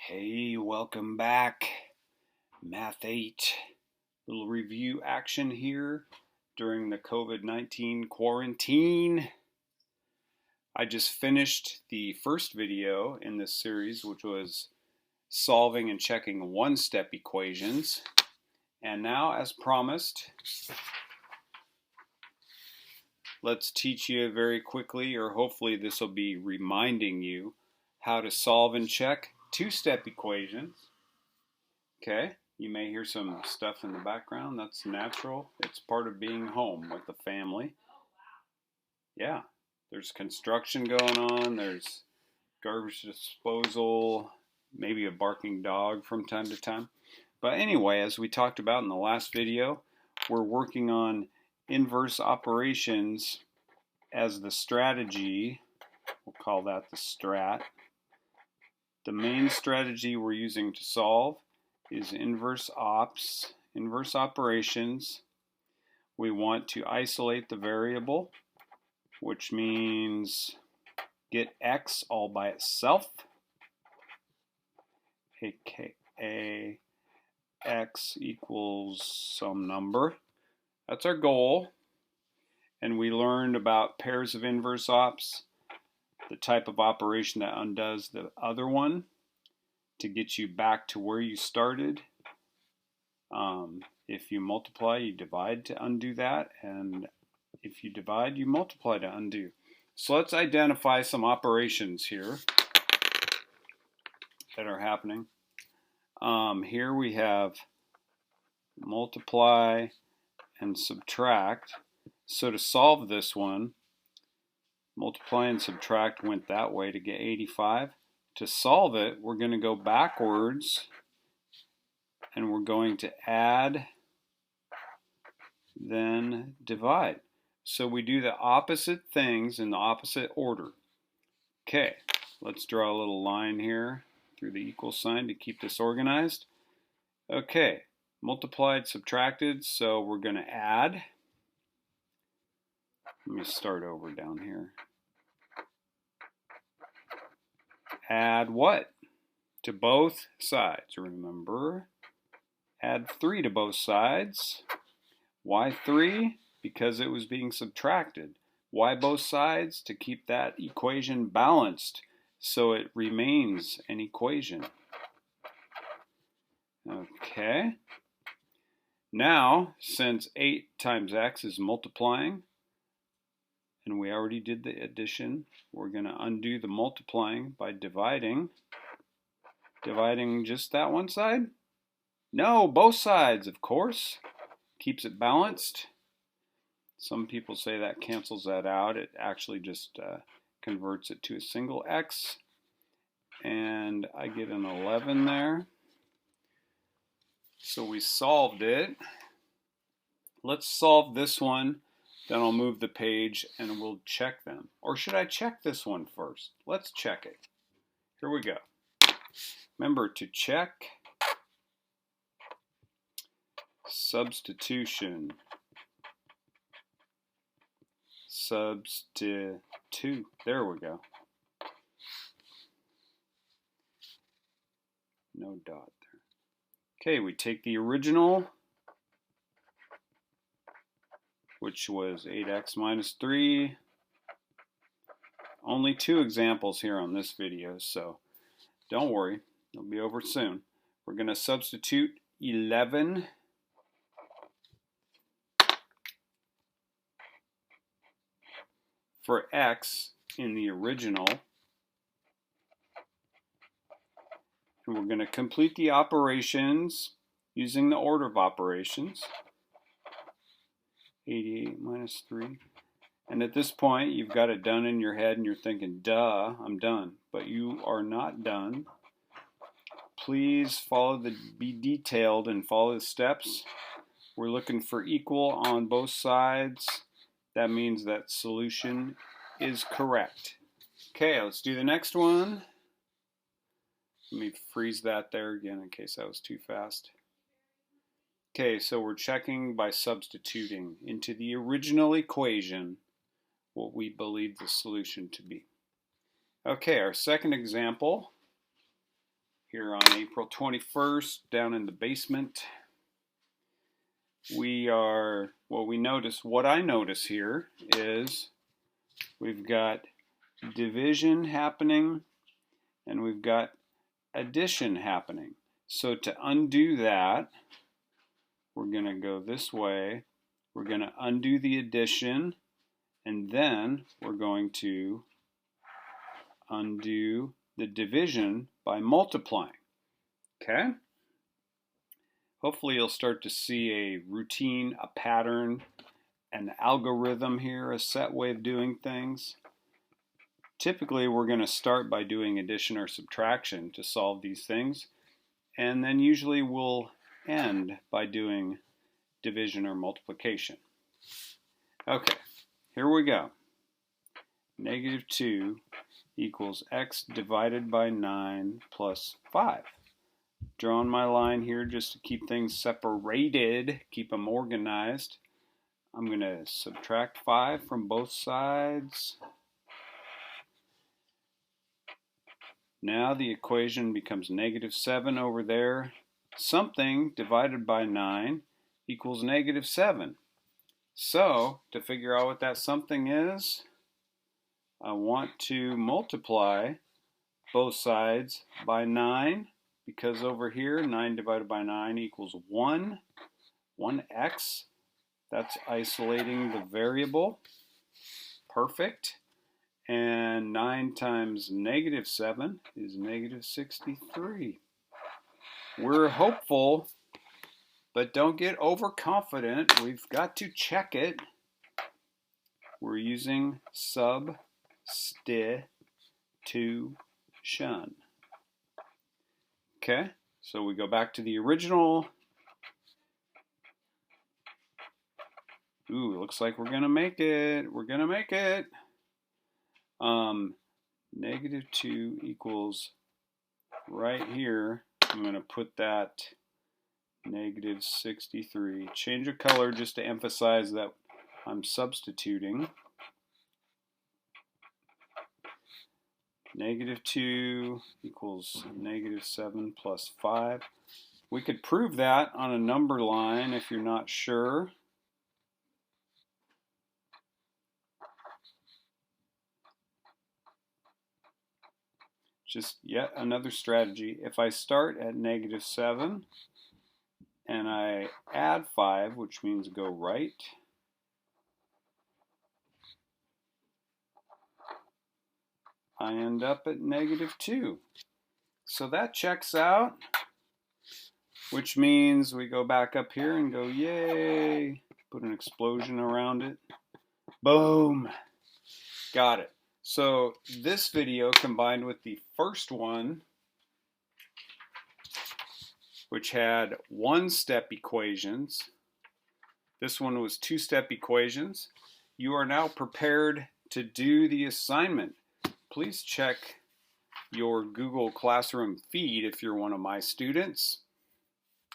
Hey, welcome back. Math 8. Little review action here during the COVID-19 quarantine. I just finished the first video in this series, which was solving and checking one-step equations. And now, as promised, let's teach you very quickly, or hopefully this will be reminding you, how to solve and check two-step equations. Okay, you may hear some stuff in the background. That's natural. It's part of being home with the family. Yeah, there's construction going on. There's garbage disposal, maybe a barking dog from time to time. But anyway, as we talked about in the last video, we're working on inverse operations as the strategy. We'll call that the strat. The main strategy we're using to solve is inverse operations. We want to isolate the variable, which means get x all by itself, aka x equals some number. That's our goal. And we learned about pairs of inverse ops, the type of operation that undoes the other one to get you back to where you started. If you multiply, you divide to undo that, and if you divide, you multiply to undo. So let's identify some operations here that are happening. Here we have multiply and subtract. So to solve this one, multiply and subtract went that way to get 85. To solve it, we're going to go backwards and we're going to add, then divide. So we do the opposite things in the opposite order. Okay, let's draw a little line here through the equal sign to keep this organized. Okay, multiplied, subtracted, so we're going to add. Let me start over down here. Add what? To both sides, remember. Add 3 to both sides. Why 3? Because it was being subtracted. Why both sides? To keep that equation balanced so it remains an equation. Okay. Now, since 8 times x is multiplying, and we already did the addition, we're going to undo the multiplying by dividing. Dividing just that one side? No, both sides, of course. Keeps it balanced. Some people say that cancels that out. It actually just converts it to a single x. And I get an 11 there. So we solved it. Let's solve this one. Then I'll move the page and we'll check them. Or should I check this one first? Let's check it. Here we go. Remember to check. Substitution. Substitute. There we go. No dot there. Okay, we take the original, which was 8x minus 3. Only 2 examples here on this video, so don't worry, it'll be over soon. We're going to substitute 11 for x in the original. And we're going to complete the operations using the order of operations. 88 minus 3. And at this point, you've got it done in your head and you're thinking, duh, I'm done. But you are not done. Please be detailed and follow the steps. We're looking for equal on both sides. That means that solution is correct. Okay, let's do the next one. Let me freeze that there again in case that was too fast. Okay, so we're checking by substituting into the original equation what we believe the solution to be. Okay, our second example here on April 21st down in the basement. What I notice here is we've got division happening and we've got addition happening. So to undo that, we're going to go this way. We're going to undo the addition, and then we're going to undo the division by multiplying. Okay? Hopefully you'll start to see a routine, a pattern, an algorithm here, a set way of doing things. Typically we're going to start by doing addition or subtraction to solve these things, and then usually we'll end by doing division or multiplication. Okay, here we go. Negative 2 equals x divided by 9 plus 5. Drawing my line here just to keep things separated, keep them organized. I'm going to subtract 5 from both sides. Now the equation becomes negative 7 over there. Something divided by 9 equals negative 7. So, to figure out what that something is, I want to multiply both sides by 9, because over here 9 divided by 9 equals 1, 1x. That's isolating the variable. Perfect. And 9 times negative 7 is negative 63. We're hopeful, but don't get overconfident. We've got to check it. We're using substitution. Okay, so we go back to the original. Ooh, looks like we're gonna make it. We're gonna make it. Negative 2 equals right here. I'm gonna put that negative 63. Change of color just to emphasize that I'm substituting. Negative 2 equals negative 7 plus 5. We could prove that on a number line if you're not sure. Just yet another strategy. If I start at negative 7 and I add 5, which means go right, I end up at negative 2. So that checks out, which means we go back up here and go, yay, put an explosion around it. Boom. Got it. So this video combined with the first one, which had one-step equations, this one was two-step equations. You are now prepared to do the assignment. Please check your Google Classroom feed if you're one of my students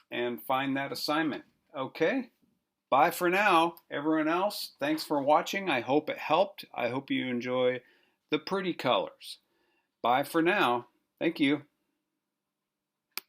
and find that assignment. Okay? Bye for now. Everyone else, thanks for watching. I hope it helped. I hope you enjoy the pretty colors. Bye for now. Thank you.